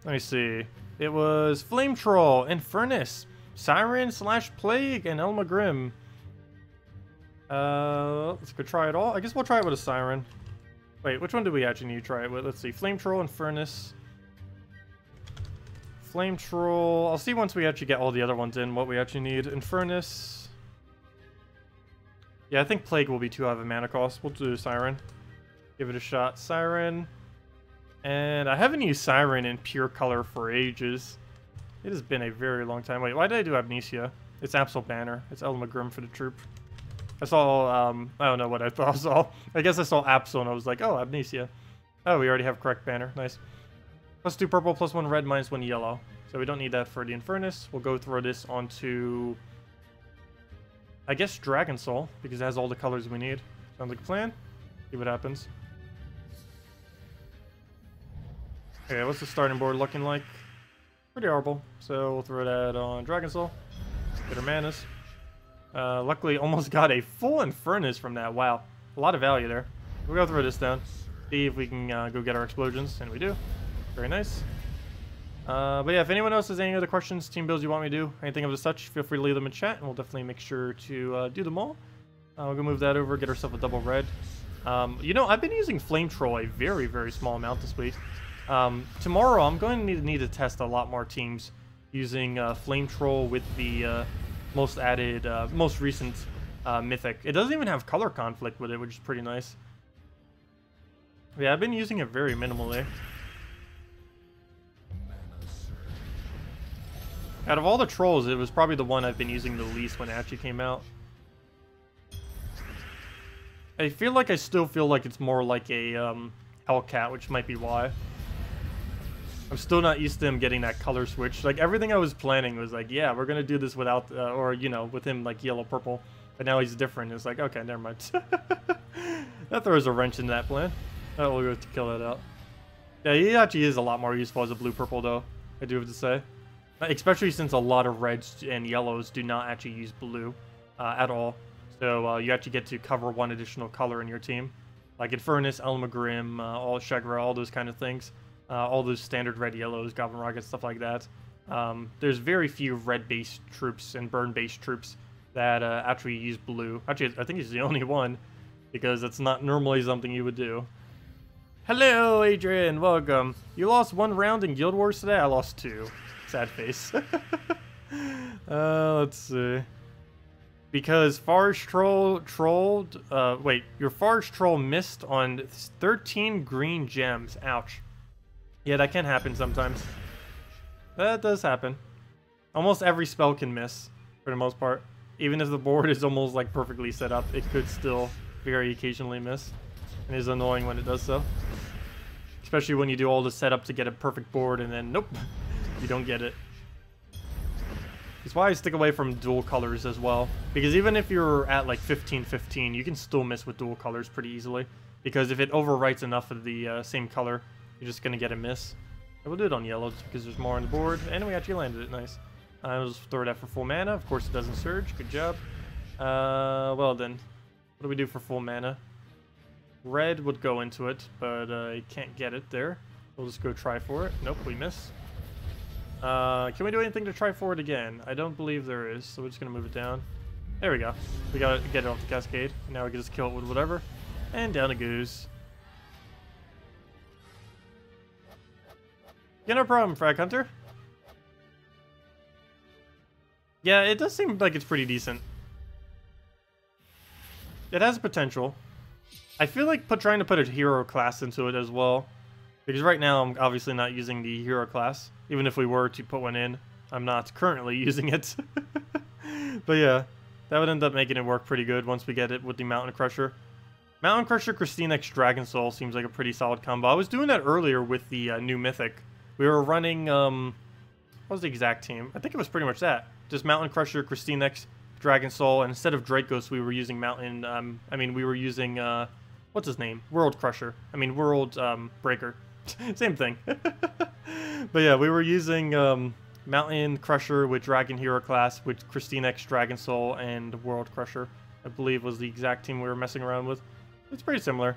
Let me see. It was Flame Troll, Infernus, Siren / Plague, and Elma Grim. Let's go try it all. I guess we'll try it with a Siren. Wait, which one do we actually need to try it with? Let's see. Flame Troll, Infernus. Flame Troll. I'll see once we actually get all the other ones in what we actually need. Infernus. Yeah, I think Plague will be too high of a mana cost. We'll do Siren. Give it a shot. Siren. And I haven't used Siren in pure color for ages. It has been a very long time. Wait, why did I do Amnesia? It's Absol Banner. It's Elma Grim for the troop. I saw, I don't know what I thought I saw. I guess I saw Absol and I was like, oh, Amnesia. Oh, we already have correct banner. Nice. +2 purple, +1 red, -1 yellow. So we don't need that for the Infernus. We'll go throw this onto, I guess, Dragon Soul, because it has all the colors we need. Sounds like a plan. See what happens. Okay, what's the starting board looking like? Pretty horrible. So we'll throw that on Dragon Soul. Get our manas. Luckily, almost got a full Infernus from that. Wow. A lot of value there. We'll go throw this down. See if we can go get our explosions. And we do. Very nice. But yeah, if anyone else has any other questions, team builds you want me to do, anything of the such, feel free to leave them in chat, and we'll definitely make sure to do them all. We'll go move that over, get ourselves a double red. You know, I've been using Flame Troll a very, very small amount this week. Tomorrow, I'm going to need to test a lot more teams using Flame Troll with the most recent Mythic. It doesn't even have color conflict with it, which is pretty nice. Yeah, I've been using it very minimally. Out of all the trolls, it was probably the one I've been using the least when it actually came out. I feel like I still feel like it's more like a Hellcat, which might be why. I'm still not used to him getting that color switch. Like, everything I was planning was like, yeah, we're going to do this without, or, you know, with him, like, yellow-purple. But now he's different. It's like, okay, never mind. That throws a wrench in that plan. Oh, we'll go to kill that out. Yeah, he actually is a lot more useful as a blue-purple, though, I do have to say. Especially since a lot of reds and yellows do not actually use blue at all. So you actually get to cover one additional color in your team. Like Infernus, Elma Grim, all Shegra, all those kind of things. All those standard red, yellows, Goblin Rockets, stuff like that. There's very few red-based troops and burn-based troops that actually use blue. Actually, I think he's the only one, because it's not normally something you would do. Hello, Adrian. Welcome. You lost 1 round in Guild Wars today? I lost 2. Sad face. Let's see. Because Forest Troll trolled... wait, your Forest Troll missed on 13 green gems. Ouch. Yeah, that can happen sometimes. that does happen. Almost every spell can miss, for the most part. Even if the board is almost like perfectly set up, it could still very occasionally miss. And it is annoying when it does so. Especially when you do all the setup to get a perfect board and then, nope, you don't get it. That's why I stick away from dual colors as well. Because even if you're at like 15-15, you can still miss with dual colors pretty easily. Because if it overwrites enough of the same color, you're just going to get a miss. And we'll do it on yellow just because there's more on the board. And we actually landed it, nice. I'll just throw it out for full mana. Of course it doesn't surge, good job. Well then, what do we do for full mana? Red would go into it, but I can't get it there. We'll just go try for it. Nope, we miss. Can we do anything to try for it again? I don't believe there is, so we're just going to move it down. There we go. We got to get it off the cascade. Now we can just kill it with whatever. And down it goes. Yeah, no problem, Frag Hunter. Yeah, it does seem like it's pretty decent. It has potential. I feel like trying to put a hero class into it as well. Because right now I'm obviously not using the hero class. Even if we were to put one in, I'm not currently using it. But yeah, that would end up making it work pretty good once we get it with the Mountain Crusher. Mountain Crusher, KrissTigger, Dragon Soul seems like a pretty solid combo. I was doing that earlier with the new Mythic. We were running, what was the exact team? I think it was pretty much that. Just Mountain Crusher, KrissTigger, Dragon Soul, and instead of Dracos, we were using we were using, what's his name? World Crusher. World, Breaker. Same thing. But yeah, we were using, Mountain Crusher with Dragon Hero class, with KrissTigger, Dragon Soul, and World Crusher, I believe was the exact team we were messing around with. It's pretty similar.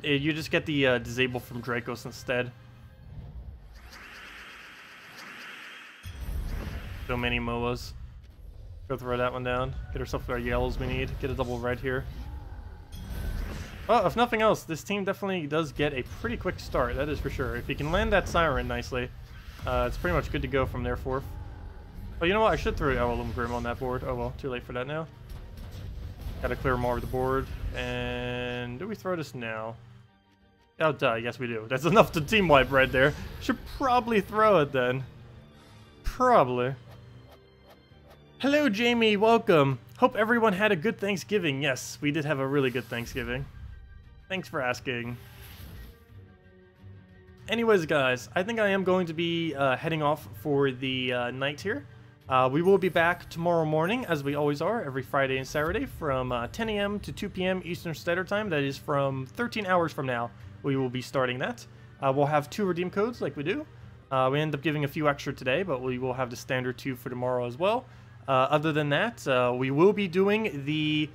You just get the, Disable from Dracos instead. So many MOAs. Go throw that one down. Get ourselves our yellows we need. Get a double red here. Well, if nothing else, this team definitely does get a pretty quick start. That is for sure. If you can land that Siren nicely, it's pretty much good to go from there forth. Oh, you know what? I should throw Ellum Grim on that board. Oh well, too late for that now. Gotta clear more of the board. And do we throw this now? Oh, duh. Yes, we do. That's enough to team wipe right there. Should probably throw it then. Probably. Hello, Jamie. Welcome. Hope everyone had a good Thanksgiving. Yes, we did have a really good Thanksgiving. Thanks for asking. Anyways, guys, I think I am going to be heading off for the night here. We will be back tomorrow morning, as we always are, every Friday and Saturday from 10 a.m. to 2 p.m. Eastern Standard Time. That is from 13 hours from now. We will be starting that. We'll have 2 redeem codes like we do. We end up giving a few extra today, but we will have the standard 2 for tomorrow as well. Other than that, we will be doing the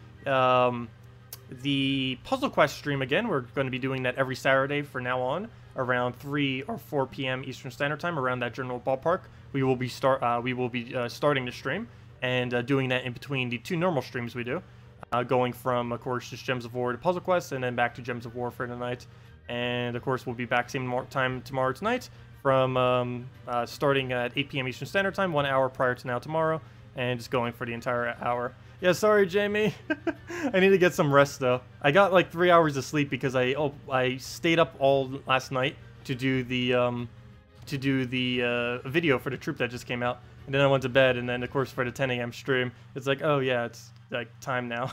Puzzle Quest stream again. We're going to be doing that every Saturday from now on, around 3 or 4 p.m. Eastern Standard Time, around that general ballpark. We will be starting the stream and doing that in between the 2 normal streams we do, going from, of course, just Gems of War to Puzzle Quest, and then back to Gems of War for tonight. And of course, we'll be back same time tomorrow tonight, from starting at 8 p.m. Eastern Standard Time, 1 hour prior to now tomorrow. And just going for the entire hour. Yeah, sorry, Jamie. I need to get some rest, though. I got like 3 hours of sleep because I stayed up all last night to do the video for the troop that just came out. And then I went to bed, and then, of course, for the 10 a.m. stream, it's like, oh, yeah, it's like time now.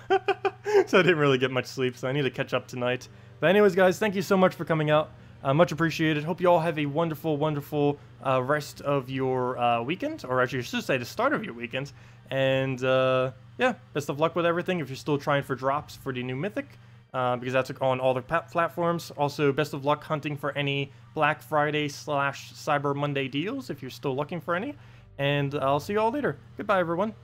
So I didn't really get much sleep, so I need to catch up tonight. But anyways, guys, thank you so much for coming out. Much appreciated. Hope you all have a wonderful, wonderful rest of your weekend, or actually I should say the start of your weekend. And yeah, best of luck with everything if you're still trying for drops for the new Mythic, because that's on all the platforms. Also, best of luck hunting for any Black Friday / Cyber Monday deals if you're still looking for any. And I'll see you all later. Goodbye, everyone.